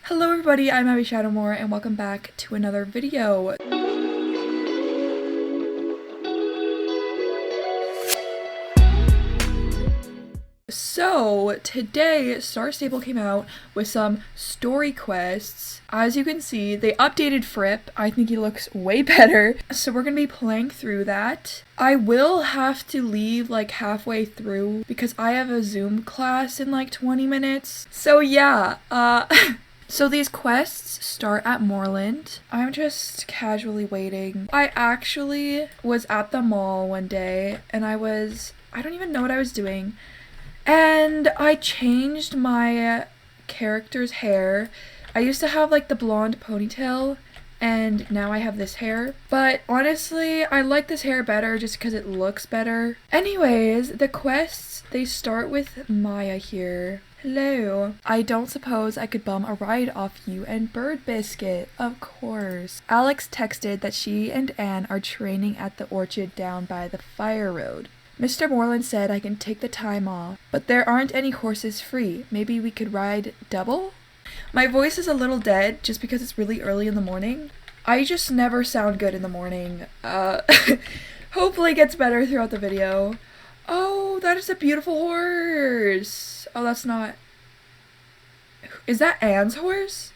Hello everybody, I'm Abbie Shadowmore and welcome back to another video. So today Star Stable came out with some story quests. As you can see, they updated Fripp. I think he looks way better. So we're gonna be playing through that. I will have to leave like halfway through because I have a Zoom class in like 20 minutes. So yeah, So these quests start at Moorland. I'm just casually waiting. I actually was at the mall one day and I don't even know what I was doing. And I changed my character's hair. I used to have like the blonde ponytail and now I have this hair. But honestly, I like this hair better just because it looks better. Anyways, the quests, they start with Maya here. Hello. I don't suppose I could bum a ride off you and Bird Biscuit. Of course. Alex texted that she and Anne are training at the orchard down by the fire road. Mr. Moorland said I can take the time off, but there aren't any horses free. Maybe we could ride double? My voice is a little dead just because it's really early in the morning. I just never sound good in the morning. Hopefully it gets better throughout the video. Oh, that is a beautiful horse. Oh, that's not... Is that Anne's horse?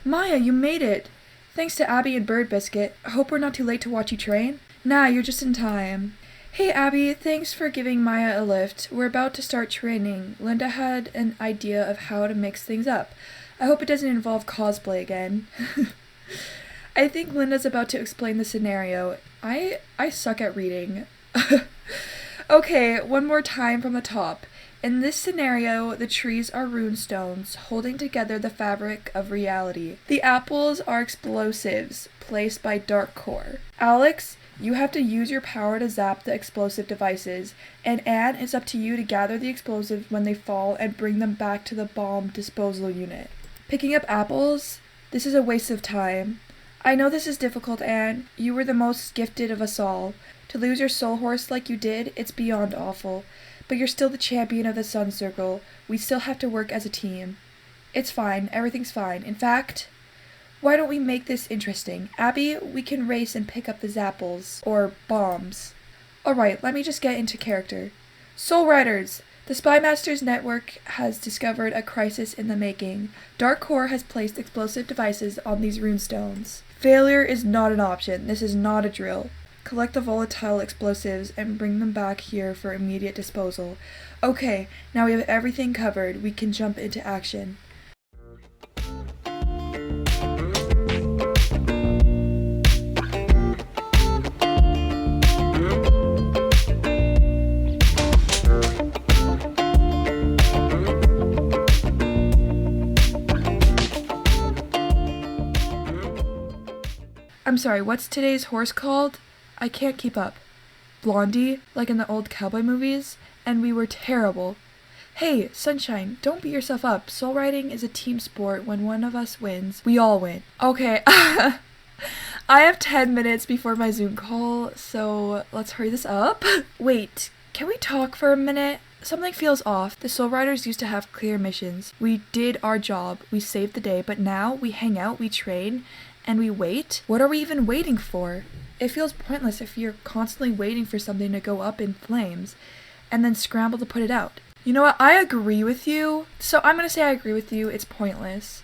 Maya, you made it. Thanks to Abbie and Bird Biscuit. I hope we're not too late to watch you train. Nah, you're just in time. Hey Abbie, thanks for giving Maya a lift. We're about to start training. Linda had an idea of how to mix things up. I hope it doesn't involve cosplay again. I think Linda's about to explain the scenario. I suck at reading. Okay, one more time from the top. In this scenario, the trees are runestones, holding together the fabric of reality. The apples are explosives, placed by Dark Core. Alex, you have to use your power to zap the explosive devices, and Anne, it's up to you to gather the explosives when they fall and bring them back to the bomb disposal unit. Picking up apples? This is a waste of time. I know this is difficult, Anne. You were the most gifted of us all. To lose your soul horse like you did, it's beyond awful. But you're still the champion of the Sun Circle. We still have to work as a team. It's fine. Everything's fine. In fact, why don't we make this interesting? Abbie, we can race and pick up the zapples. Or bombs. Alright, let me just get into character. Soul Riders! The Spymaster's network has discovered a crisis in the making. Dark Core has placed explosive devices on these runestones. Failure is not an option. This is not a drill. Collect the volatile explosives and bring them back here for immediate disposal. Okay, now we have everything covered. We can jump into action. I'm sorry, what's today's horse called? I can't keep up. Blondie, like in the old cowboy movies, and we were terrible. Hey, Sunshine, don't beat yourself up. Soul riding is a team sport. When one of us wins, we all win. Okay, I have 10 minutes before my Zoom call, so let's hurry this up. Wait, can we talk for a minute? Something feels off. The Soul Riders used to have clear missions. We did our job. We saved the day, but now we hang out, we train, and we wait? What are we even waiting for? It feels pointless if you're constantly waiting for something to go up in flames and then scramble to put it out. You know what? I agree with you. So I'm gonna say I agree with you. It's pointless.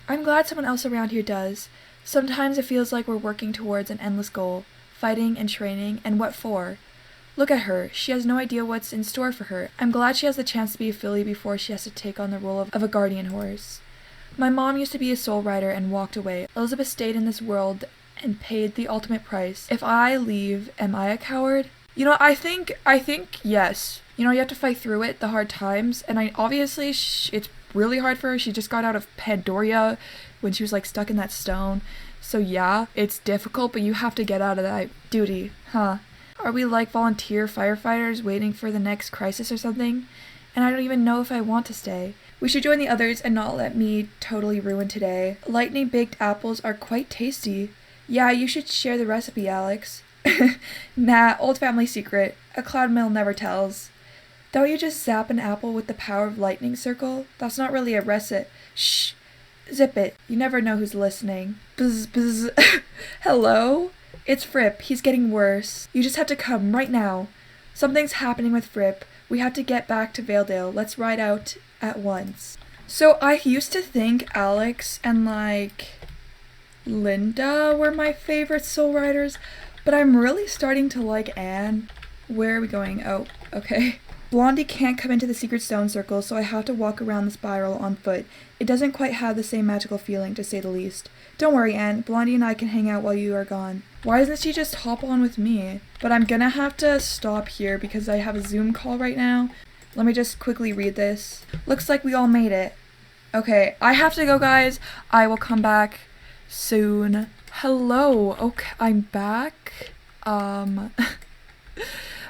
I'm glad someone else around here does. Sometimes it feels like we're working towards an endless goal, fighting and training, and what for? Look at her. She has no idea what's in store for her. I'm glad she has the chance to be a filly before she has to take on the role of a guardian horse. My mom used to be a soul rider and walked away. Elizabeth stayed in this world and paid the ultimate price. If I leave, am I a coward? You know, I think yes. You know, you have to fight through it, the hard times, and obviously it's really hard for her. She just got out of Pandoria when she was like stuck in that stone. So yeah, it's difficult, but you have to get out of that duty, huh? Are we like volunteer firefighters waiting for the next crisis or something? And I don't even know if I want to stay. We should join the others and not let me totally ruin today. Lightning baked apples are quite tasty. Yeah, you should share the recipe, Alex. Nah, old family secret. A cloud mill never tells. Don't you just zap an apple with the power of lightning circle? That's not really a recipe. Shh. Zip it. You never know who's listening. Bzz, bzz. Hello? It's Fripp. He's getting worse. You just have to come right now. Something's happening with Fripp. We have to get back to Valedale. Let's ride out at once. So I used to think Alex and Linda were my favorite soul riders, but I'm really starting to like Anne. Where are we going? Oh, okay. Blondie can't come into the secret stone circle, so I have to walk around the spiral on foot. It doesn't quite have the same magical feeling, to say the least. Don't worry, Anne. Blondie and I can hang out while you are gone. Why doesn't she just hop on with me? But I'm gonna have to stop here because I have a Zoom call right now. Let me just quickly read this. Looks like we all made it. Okay, I have to go, guys. I will come back soon. Hello. Okay, I'm back.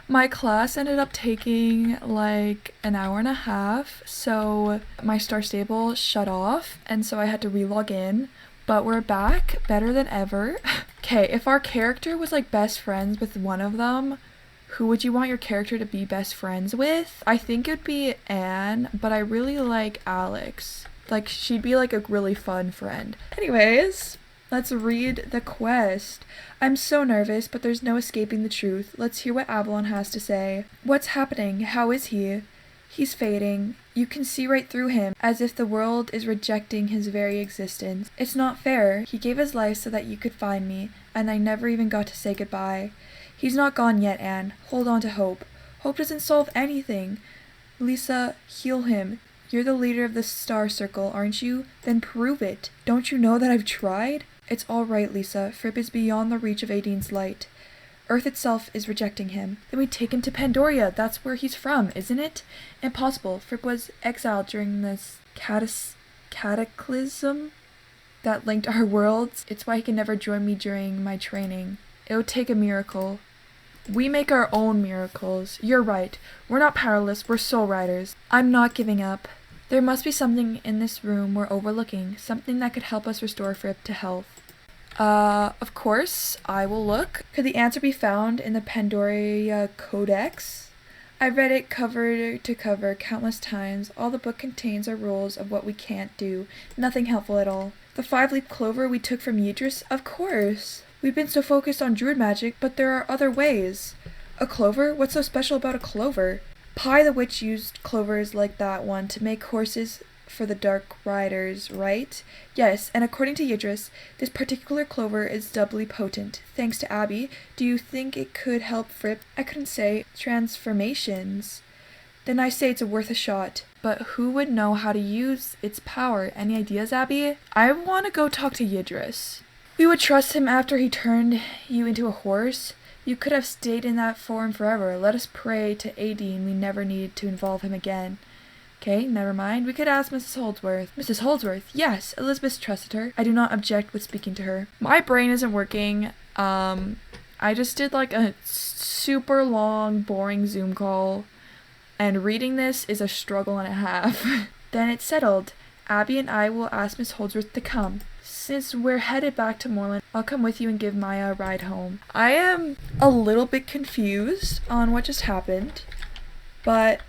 My class ended up taking like an hour and a half, so my Star Stable shut off, and so I had to re-log in. But we're back, better than ever. Okay, if our character was like best friends with one of them, who would you want your character to be best friends with? I think it would be Anne, but I really like Alex. Like, she'd be like a really fun friend. Anyways, let's read the quest. I'm so nervous, but there's no escaping the truth. Let's hear what Avalon has to say. What's happening? How is he? He's fading. You can see right through him, as if the world is rejecting his very existence. It's not fair. He gave his life so that you could find me, and I never even got to say goodbye. He's not gone yet, Anne. Hold on to hope. Hope doesn't solve anything. Lisa, heal him. You're the leader of the Star Circle, aren't you? Then prove it. Don't you know that I've tried? It's all right, Lisa. Fripp is beyond the reach of Aideen's light. Earth itself is rejecting him. Then we take him to Pandoria. That's where he's from, isn't it? Impossible. Fripp was exiled during this cataclysm that linked our worlds. It's why he can never join me during my training. It would take a miracle. We make our own miracles. You're right. We're not powerless. We're soul riders. I'm not giving up. There must be something in this room we're overlooking. Something that could help us restore Fripp to health. Of course, I will look. Could the answer be found in the Pandoria Codex? I've read it cover to cover countless times. All the book contains are rules of what we can't do. Nothing helpful at all. The 5-leaf clover we took from Yidris? Of course. We've been so focused on druid magic, but there are other ways. A clover? What's so special about a clover? Pi the Witch used clovers like that one to make horses for the Dark Riders, right? Yes, and according to Yidris, this particular clover is doubly potent. Thanks to Abbie. Do you think it could help Fripp? I couldn't say. Transformations. Then I say it's worth a shot. But who would know how to use its power? Any ideas, Abbie? I want to go talk to Yidris. We would trust him after he turned you into a horse? You could have stayed in that form forever. Let us pray to Aideen we never need to involve him again. Okay, never mind. We could ask Mrs. Holdworth. Mrs. Holdworth? Yes, Elizabeth trusted her. I do not object with speaking to her. My brain isn't working. I just did like a super long, boring Zoom call, and reading this is a struggle and a half. Then it's settled. Abbie and I will ask Miss Holdworth to come. Since we're headed back to Moorland, I'll come with you and give Maya a ride home. I am a little bit confused on what just happened, but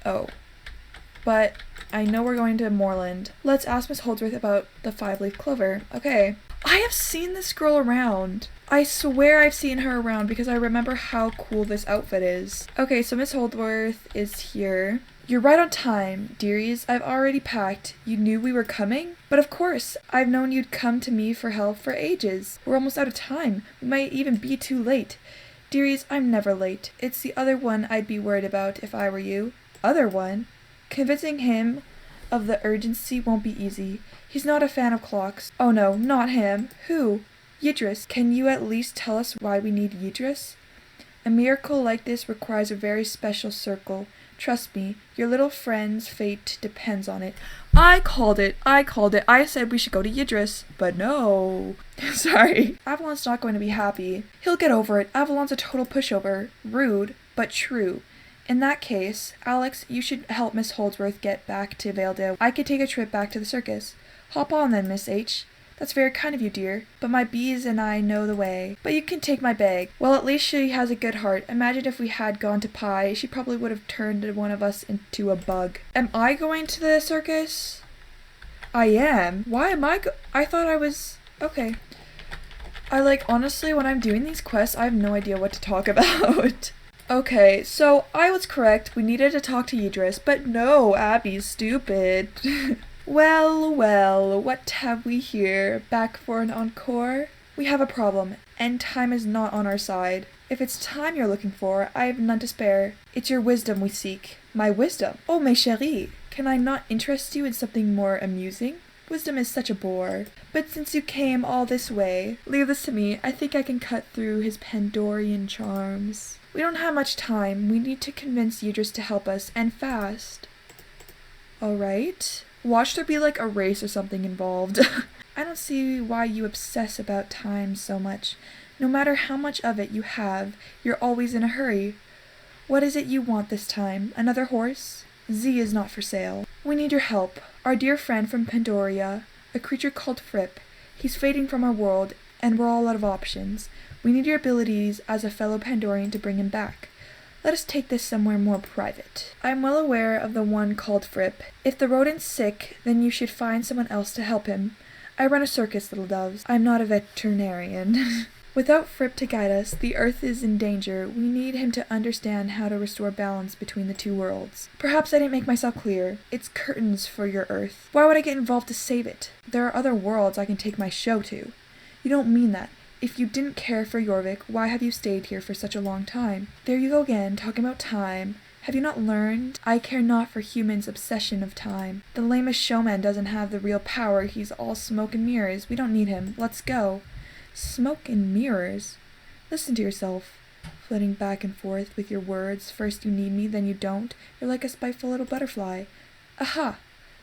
I know we're going to Moorland. Let's ask Miss Holdworth about the 5-leaf clover. Okay. I have seen this girl around. I swear I've seen her around because I remember how cool this outfit is. Okay, so Miss Holdworth is here. You're right on time, dearies. I've already packed. You knew we were coming? But of course, I've known you'd come to me for help for ages. We're almost out of time. We might even be too late. Dearies, I'm never late. It's the other one I'd be worried about if I were you. Other one? Convincing him of the urgency won't be easy. He's not a fan of clocks. Oh no, not him. Who? Yidris. Can you at least tell us why we need Yidris? A miracle like this requires a very special circle. Trust me, your little friend's fate depends on it. I called it. I said we should go to Yidris, but no. Sorry. Avalon's not going to be happy. He'll get over it. Avalon's a total pushover. Rude, but true. In that case, Alex, you should help Miss Holdworth get back to Valedale. I could take a trip back to the circus. Hop on then, Miss H. That's very kind of you, dear, but my bees and I know the way. But you can take my bag. Well, at least she has a good heart. Imagine if we had gone to Pi, she probably would have turned one of us into a bug. Am I going to the circus? I am? Why am I thought I was... Okay. Honestly, when I'm doing these quests, I have no idea what to talk about. Okay, so I was correct. We needed to talk to Idris, but no, Abbie's stupid. Well, what have we here? Back for an encore? We have a problem, and time is not on our side. If it's time you're looking for, I have none to spare. It's your wisdom we seek. My wisdom? Oh, mes chéris, can I not interest you in something more amusing? Wisdom is such a bore. But since you came all this way, leave this to me. I think I can cut through his Pandorian charms. We don't have much time. We need to convince Idris to help us, and fast. Alright. Watch there be like a race or something involved. I don't see why you obsess about time so much. No matter how much of it you have, you're always in a hurry. What is it you want this time? Another horse? Z is not for sale. We need your help. Our dear friend from Pandoria, a creature called Fripp. He's fading from our world, and we're all out of options. We need your abilities as a fellow Pandorian to bring him back. Let us take this somewhere more private. I am well aware of the one called Fripp. If the rodent's sick, then you should find someone else to help him. I run a circus, little doves. I am not a veterinarian. Without Fripp to guide us, the Earth is in danger. We need him to understand how to restore balance between the two worlds. Perhaps I didn't make myself clear. It's curtains for your Earth. Why would I get involved to save it? There are other worlds I can take my show to. You don't mean that. If you didn't care for Jorvik, why have you stayed here for such a long time? There you go again, talking about time. Have you not learned? I care not for humans' obsession of time. The lamest showman doesn't have the real power. He's all smoke and mirrors. We don't need him. Let's go. Smoke and mirrors? Listen to yourself. Flitting back and forth with your words. First you need me, then you don't. You're like a spiteful little butterfly. Aha!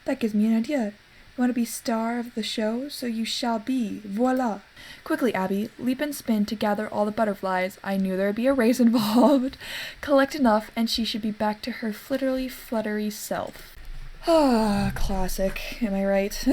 That gives me an idea. You want to be star of the show? So you shall be. Voila! Quickly, Abbie, leap and spin to gather all the butterflies. I knew there would be a race involved. Collect enough, and she should be back to her fluttery self. Ah, classic. Am I right?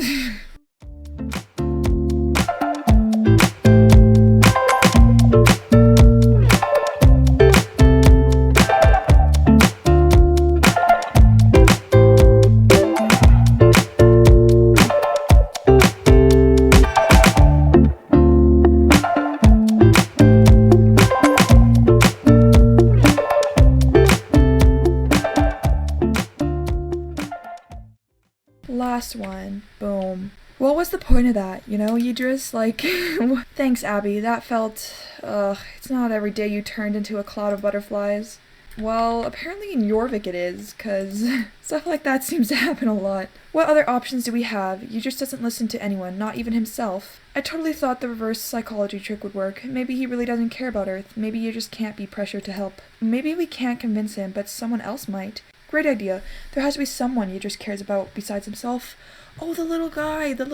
Last one. Boom. What was the point of that? You know, Idris? Thanks, Abbie. That felt... it's not every day you turned into a cloud of butterflies. Well, apparently in Jorvik it is, cause stuff like that seems to happen a lot. What other options do we have? Idris doesn't listen to anyone, not even himself. I totally thought the reverse psychology trick would work. Maybe he really doesn't care about Earth. Maybe you just can't be pressured to help. Maybe we can't convince him, but someone else might. Great idea. There has to be someone Idris cares about besides himself. Oh, the little guy that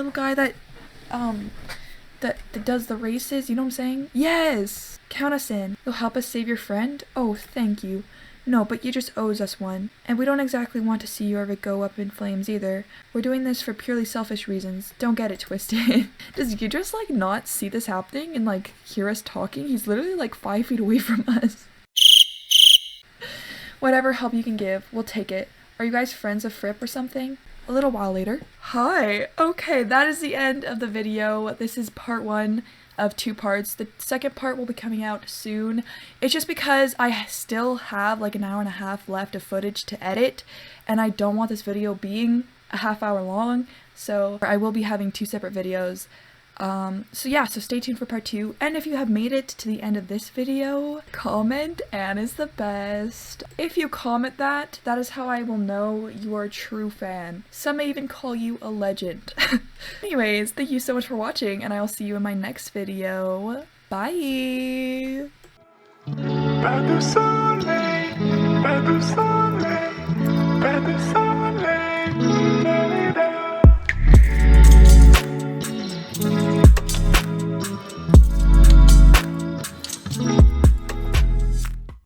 does the races, you know what I'm saying? Yes! Count us in. You'll help us save your friend? Oh, thank you. No, but Idris owes us one. And we don't exactly want to see Jorvik go up in flames either. We're doing this for purely selfish reasons. Don't get it twisted. Does Idris, not see this happening and, hear us talking? He's literally, 5 feet away from us. Whatever help you can give, we'll take it. Are you guys friends of Fripp or something? A little while later. Hi! Okay, that is the end of the video. This is part 1 of 2 parts. The second part will be coming out soon. It's just because I still have an hour and a half left of footage to edit, and I don't want this video being a half hour long, so I will be having 2 separate videos. So stay tuned for part 2, and if you have made it to the end of this video, comment Anne is the best. If you comment that is how I will know you are a true fan. Some may even call you a legend. Anyways, thank you so much for watching, and I will see you in my next video. Bye! Pas de soleil, pas de soleil, pas de soleil.